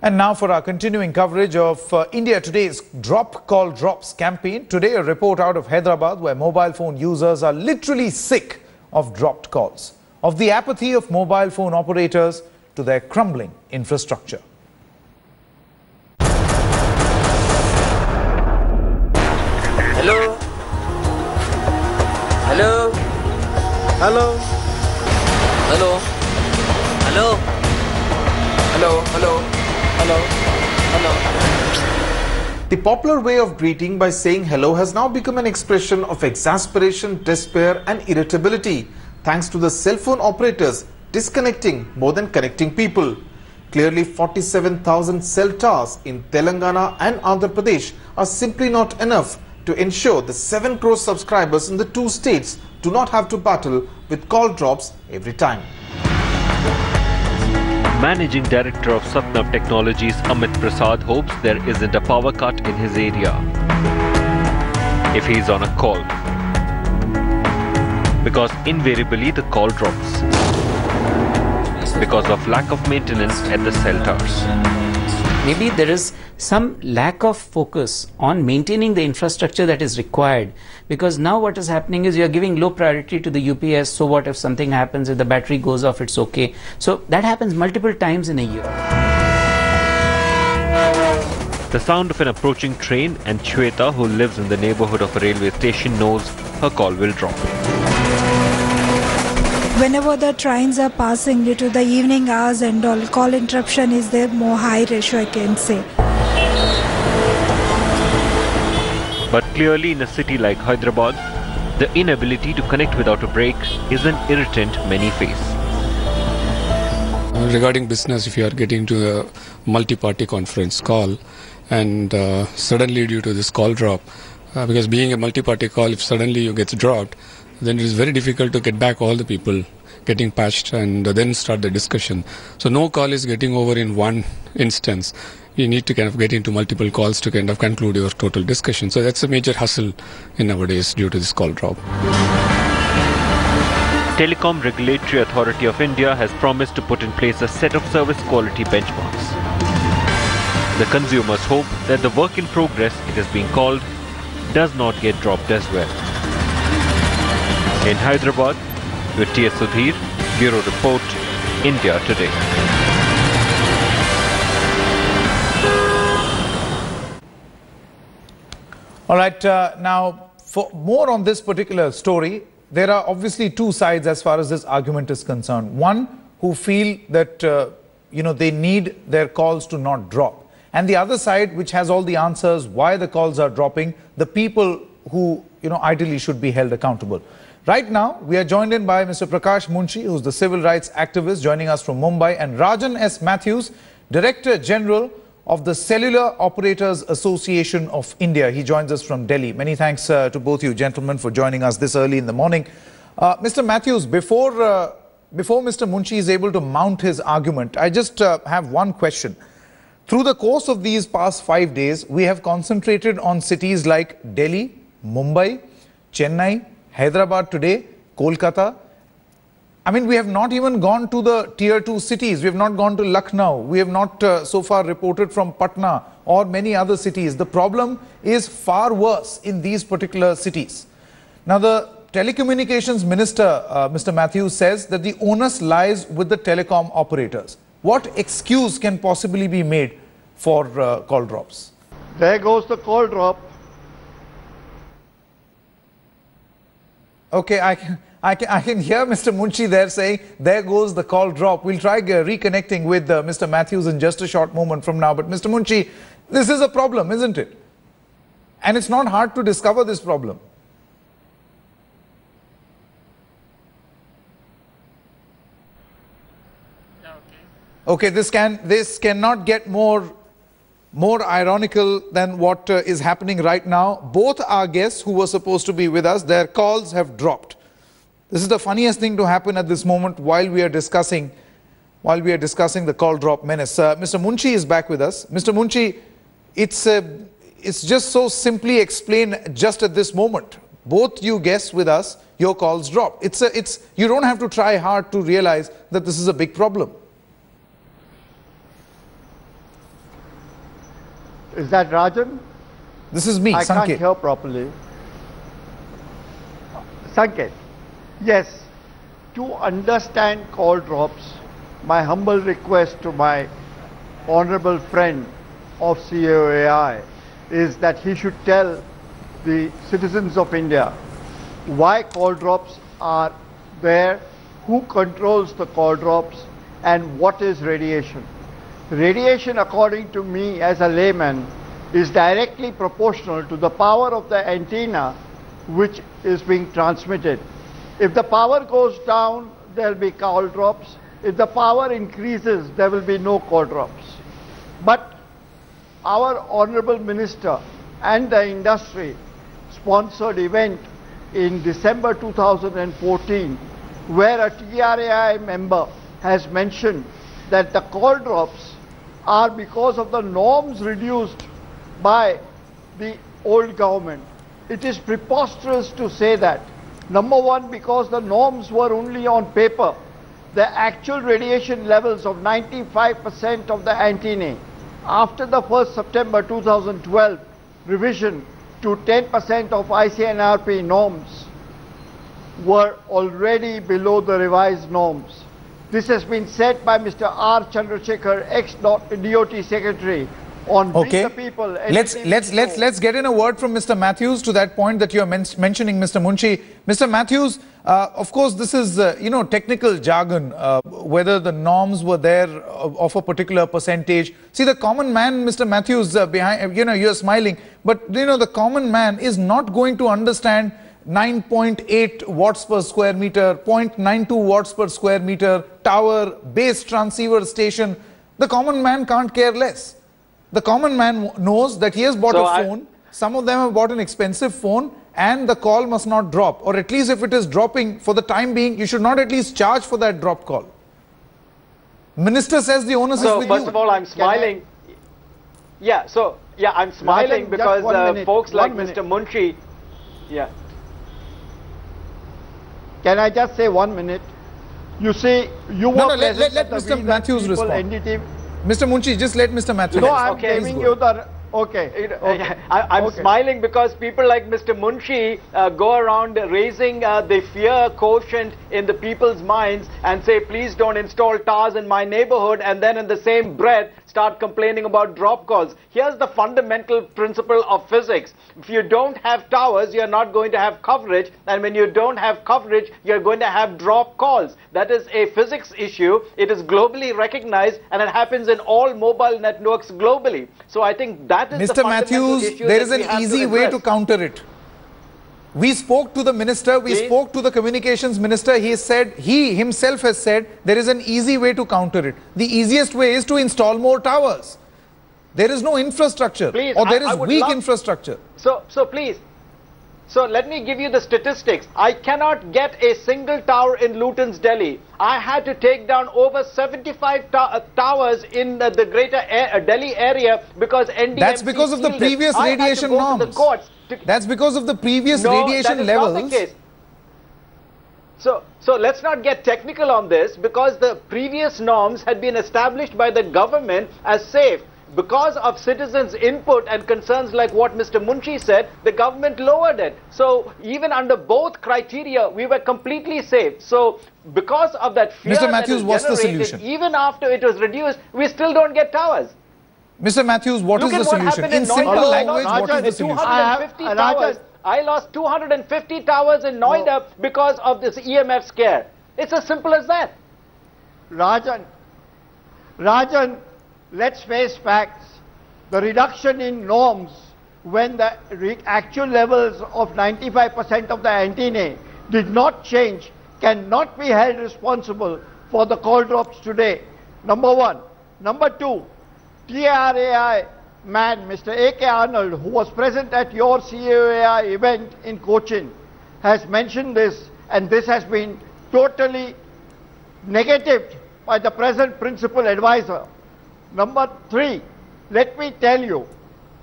And now for our continuing coverage of India Today's Drop Call Drops campaign. Today a report out of Hyderabad where mobile phone users are literally sick of dropped calls, of the apathy of mobile phone operators to their crumbling infrastructure. Hello? Hello? Hello? Hello? Hello? Hello? Hello? Hello? Hello? The popular way of greeting by saying hello has now become an expression of exasperation, despair and irritability thanks to the cell phone operators disconnecting more than connecting people. Clearly 47,000 cell towers in Telangana and Andhra Pradesh are simply not enough to ensure the 7 crore subscribers in the two states do not have to battle with call drops every time. Managing Director of Satnav Technologies Amit Prasad hopes there isn't a power cut in his area if he is on a call, because invariably the call drops because of lack of maintenance at the cell towers. Maybe there is some lack of focus on maintaining the infrastructure that is required, because now what is happening is you are giving low priority to the UPS. So what if something happens, if the battery goes off, it's okay. So that happens multiple times in a year. The sound of an approaching train, and Shweta, who lives in the neighborhood of a railway station, knows her call will drop. Whenever the trains are passing due to the evening hours and all, call interruption is there more high ratio, I can say. But clearly in a city like Hyderabad, the inability to connect without a break is an irritant many face. Regarding business, if you are getting to a multi-party conference call and suddenly due to this call drop, because being a multi-party call, if suddenly you get dropped, then it is very difficult to get back all the people getting patched and then start the discussion. So no call is getting over in one instance. You need to kind of get into multiple calls to kind of conclude your total discussion. So that's a major hassle in nowadays due to this call drop. Telecom Regulatory Authority of India has promised to put in place a set of service quality benchmarks. The consumers hope that the work in progress, it is being called, does not get dropped as well. In Hyderabad, with T.S. Sudhir, Bureau Report, India Today. All right, now for more on this particular story, there are obviously two sides as far as this argument is concerned. One who feel that they need their calls to not drop, and the other side which has all the answers why the calls are dropping, the people who ideally should be held accountable. Right now, we are joined in by Mr. Prakash Munshi, who's the civil rights activist joining us from Mumbai, and Rajan S. Matthews, Director General of the Cellular Operators Association of India. He joins us from Delhi. Many thanks to both you gentlemen for joining us this early in the morning. Mr. Matthews, before Mr. Munshi is able to mount his argument, I just have one question. Through the course of these past 5 days, we have concentrated on cities like Delhi, Mumbai, Chennai, Hyderabad today, Kolkata. I mean, we have not even gone to the tier 2 cities. We have not gone to Lucknow. We have not so far reported from Patna or many other cities. The problem is far worse in these particular cities. Now, the telecommunications minister, Mr. Matthews, says that the onus lies with the telecom operators. What excuse can possibly be made for call drops? There goes the call drop. Okay, I can hear Mr. Munshi there saying, there goes the call drop. We'll try reconnecting with Mr. Matthews in just a short moment from now. But Mr. Munshi, this is a problem, isn't it? And it's not hard to discover this problem. Okay, this cannot get more ironical than what is happening right now. Both our guests who were supposed to be with us, their calls have dropped. This is the funniest thing to happen at this moment while we are discussing the call drop menace. Mr. Munshi is back with us. Mr. Munshi, it's just so simply explained just at this moment. Both you guests with us, your calls drop. You don't have to try hard to realize that this is a big problem. Is that Rajan? This is me, I Sanket. can't hear properly. Sanket, yes, to understand call drops, my humble request to my honorable friend of CAOAI is that he should tell the citizens of India why call drops are there, who controls the call drops, and what is radiation. Radiation, according to me as a layman, is directly proportional to the power of the antenna which is being transmitted. If the power goes down, there will be call drops. If the power increases, there will be no call drops. But our honorable minister and the industry sponsored event in December 2014 where a TRAI member has mentioned that the call drops are because of the norms reduced by the old government. It is preposterous to say that. Number one, because the norms were only on paper. The actual radiation levels of 95% of the antennae after the 1st September 2012 revision to 10% of ICNRP norms were already below the revised norms. This has been said by Mr. R. Chandrasekhar, ex-DOT Secretary, on Okay. the people. Let's get in a word from Mr. Matthews to that point that you are mentioning, Mr. Munshi. Mr. Matthews, of course, this is technical jargon. Whether the norms were there of a particular percentage. See, the common man, Mr. Matthews, behind you're smiling, but the common man is not going to understand 9.8 watts per square meter, 0.92 watts per square meter, tower, base transceiver station. The common man can't care less. The common man knows that he has bought a phone, some of them have bought an expensive phone, and the call must not drop. Or at least if it is dropping for the time being, you should not at least charge for that drop call. Minister says the onus is with you. So first of all, I'm smiling. I'm smiling because folks like Mr. Munshi. Yeah. Can I just say 1 minute? You see, you were present let Mr. Matthews respond. NDT. Mr. Munshi, just let Mr. Matthews. No, I'm giving you the... Okay. I'm smiling because people like Mr. Munshi go around raising the fear quotient in the people's minds and say, please don't install towers in my neighborhood, and then in the same breath start complaining about drop calls. Here's the fundamental principle of physics. If you don't have towers, you're not going to have coverage, and when you don't have coverage, you're going to have drop calls. That is a physics issue. It is globally recognized, and it happens in all mobile networks globally. So I think that is Mr. Matthews, there is an easy way to counter it. We spoke to the minister, we spoke to the communications minister. He himself has said there is an easy way to counter it. The easiest way is to install more towers. There is no infrastructure, or there is weak infrastructure. So let me give you the statistics. I cannot get a single tower in Luton's Delhi. I had to take down over 75 towers in the greater Delhi area because NDMC. That's because of the previous radiation norms. That's because of the previous radiation levels. Not the case. So let's not get technical on this, because the previous norms had been established by the government as safe. Because of citizens' input and concerns like what Mr. Munshi said, the government lowered it. So even under both criteria, we were completely safe. So because of that fear, Mr. Matthews, what's the solution? Even after it was reduced, we still don't get towers. Mr. Matthews, what is the solution? In simple language, what is the solution? 250 towers. I lost 250 towers in Noida because of this EMF scare. It's as simple as that. Rajan, let's face facts. The reduction in norms when the actual levels of 95% of the antennae did not change cannot be held responsible for the call drops today. Number one. Number two, TRAI man, Mr. A.K. Arnold, who was present at your CAOAI event in Cochin, has mentioned this, and this has been totally negated by the present principal advisor. Number three, let me tell you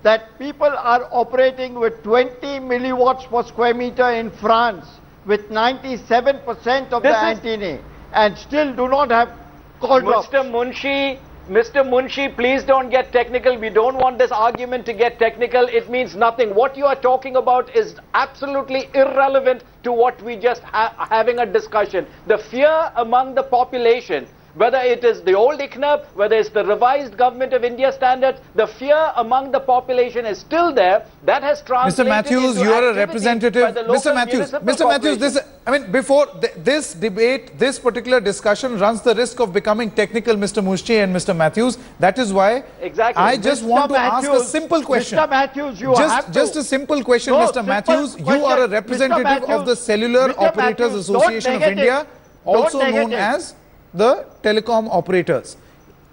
that people are operating with 20 milliwatts per square meter in France with 97% of the antennae and still do not have call drops. Mr. Munshi, Mr. Munshi, please don't get technical. We don't want this argument to get technical. It means nothing. What you are talking about is absolutely irrelevant to what we just having a discussion. The fear among the population, whether it is the old ICNIRP, whether it's the revised Government of India standards, the fear among the population is still there. That has translated Mr. Matthews, into you are a activity representative. by the local Mr. Matthews, this, I mean, before this debate, this particular discussion runs the risk of becoming technical, Mr. Munshi and Mr. Matthews. That is why I just want to ask a simple question. Mr. Matthews, just a simple question, Mr. Matthews. You are a representative of the Cellular Operators Association of India, also known as the telecom operators.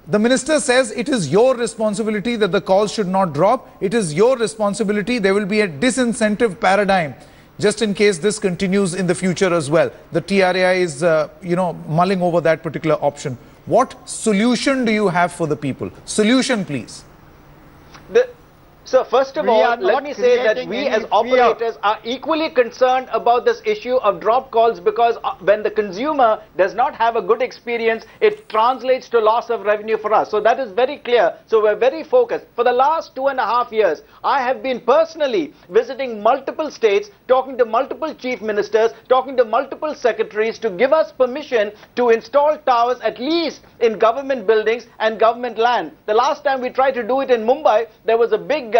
The minister says it is your responsibility that the calls should not drop. It is your responsibility. There will be a disincentive paradigm just in case this continues in the future as well. The TRAI is, mulling over that particular option. What solution do you have for the people? Solution, please. So first of all, let me say that we as operators are equally concerned about this issue of drop calls, because when the consumer does not have a good experience, it translates to loss of revenue for us. So that is very clear. So we're very focused. For the last 2.5 years, I have been personally visiting multiple states, talking to multiple chief ministers, talking to multiple secretaries to give us permission to install towers at least in government buildings and government land. The last time we tried to do it in Mumbai, there was a big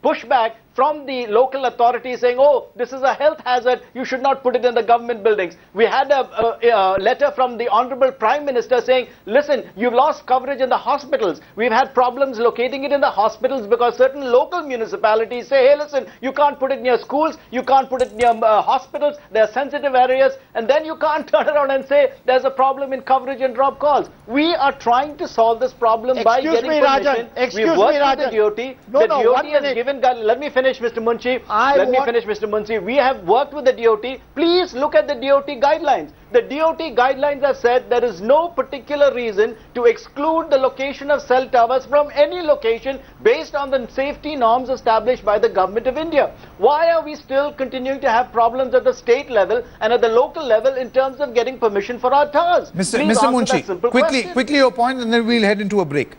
pushback from the local authorities saying, oh, this is a health hazard, you should not put it in the government buildings. We had a letter from the Honorable Prime Minister saying, listen, you've lost coverage in the hospitals. We've had problems locating it in the hospitals because certain local municipalities say, hey, listen, you can't put it near schools, you can't put it near hospitals, there are sensitive areas, and then you can't turn around and say there's a problem in coverage and drop calls. We are trying to solve this problem by getting permission. We've worked with the DOT. The DOT has given, let me finish, Mr. Munshi. Let me finish, Mr. Munshi. We have worked with the DOT. Please look at the DOT guidelines. The DOT guidelines have said there is no particular reason to exclude the location of cell towers from any location based on the safety norms established by the Government of India. Why are we still continuing to have problems at the state level and at the local level in terms of getting permission for our towers? Mr. Munshi, quickly your point, and then we'll head into a break.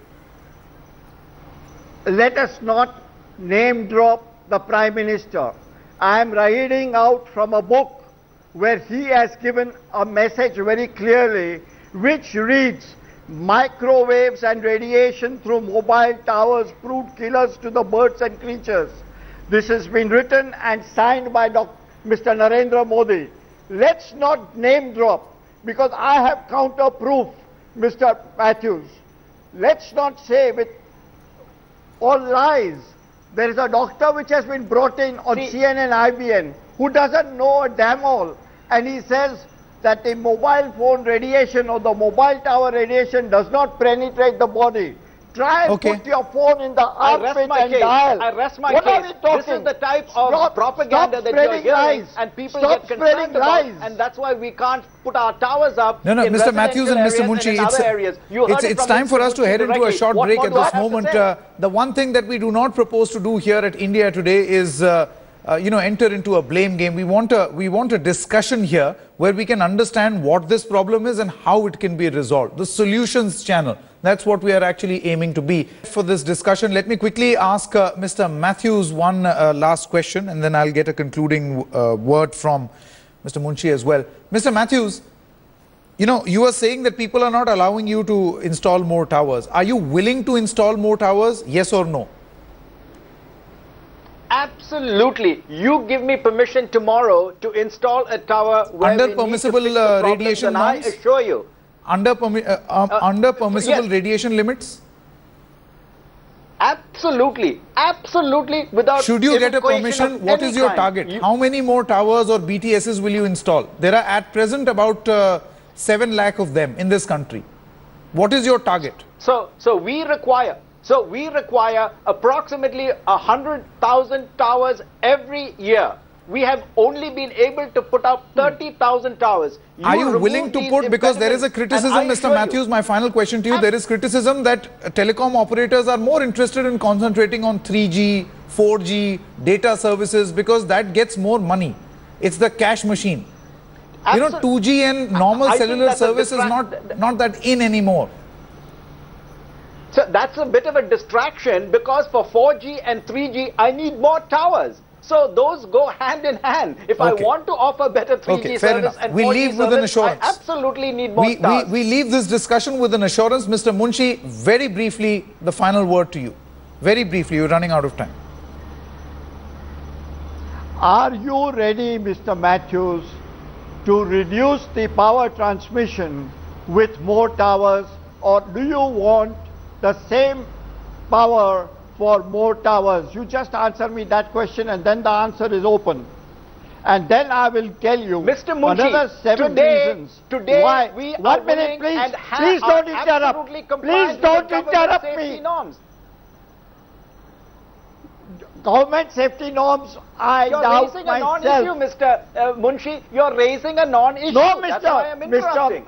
Let us not name drop the Prime Minister. I am reading out from a book where he has given a message very clearly, which reads, microwaves and radiation through mobile towers proved killers to the birds and creatures. This has been written and signed by Mr. Narendra Modi. Let's not name drop, because I have counter proof, Mr. Matthews. Let's not say with all lies. There is a doctor which has been brought in on CNN IBN who doesn't know a damn all, and he says that the mobile phone radiation or the mobile tower radiation does not penetrate the body. Try and put your phone in the armpit and dial. I rest my what case. Are we talking? This is the type of propaganda that you're hearing, and people get concerned about, and that's why we can't put our towers up. No, Mr. Matthews and Mr. Munshi, it's time for us to head into a short break at this moment. The one thing that we do not propose to do here at India Today is enter into a blame game. We want a discussion here where we can understand what this problem is and how it can be resolved. The solutions channel. That's what we are actually aiming to be. For this discussion, let me quickly ask Mr. Matthews one last question, and then I'll get a concluding word from Mr. Munshi as well. Mr. Matthews, you are saying that people are not allowing you to install more towers. Are you willing to install more towers? Yes or no? Absolutely. You give me permission tomorrow to install a tower where under permissible radiation norms? I assure you. Under permissible radiation limits? Absolutely. Absolutely. Without should you get a permission, what is your target? How many more towers or BTSs will you install? There are at present about 7 lakh of them in this country. What is your target? So we require approximately 100,000 towers every year. We have only been able to put up 30,000 towers. Are you willing to put, because there is a criticism, Mr. Matthews, my final question to you, there is criticism that telecom operators are more interested in concentrating on 3G, 4G, data services, because that gets more money. It's the cash machine. 2G and normal cellular service is not that in anymore. So that's a bit of a distraction, because for 4G and 3G, I need more towers. So those go hand in hand. If I want to offer better 3G service and 4G service, I absolutely need more towers. We leave this discussion with an assurance. Mr. Munshi, very briefly, the final word to you. Very briefly, you're running out of time. Are you ready, Mr. Matthews, to reduce the power transmission with more towers, or do you want the same power for more towers? You just answer me that question, and then the answer is open. And then I will tell you Mr. Munshi, another 7 reasons why. We 1 minute, please. Please don't interrupt. Please don't interrupt me. Norms. Government safety norms, I doubt myself. You're raising a non-issue, Mr. Munshi. You're raising a non-issue. No, That's why I'm interrupting.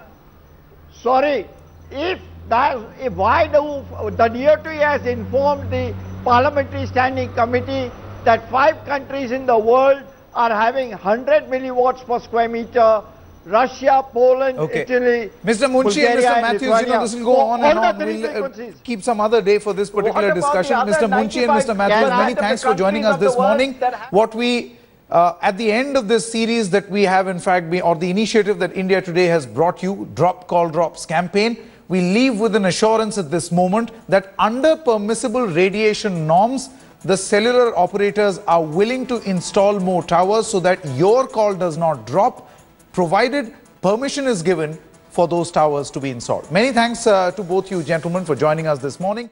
Sorry. Why do the DOT has informed the Parliamentary Standing Committee that 5 countries in the world are having 100 milliwatts per square meter? Russia, Poland, Italy, Mr. Munshi and Mr. Matthews, you know, this will go on and on. We'll keep some other day for this particular discussion. Mr. Munshi and Mr. Matthews, many thanks for joining us this morning. What we, at the end of this series that we have, in fact, or the initiative that India Today has brought you, Drop Call Drops campaign, we leave with an assurance at this moment that under permissible radiation norms, the cellular operators are willing to install more towers so that your call does not drop, provided permission is given for those towers to be installed. Many thanks to both you gentlemen for joining us this morning.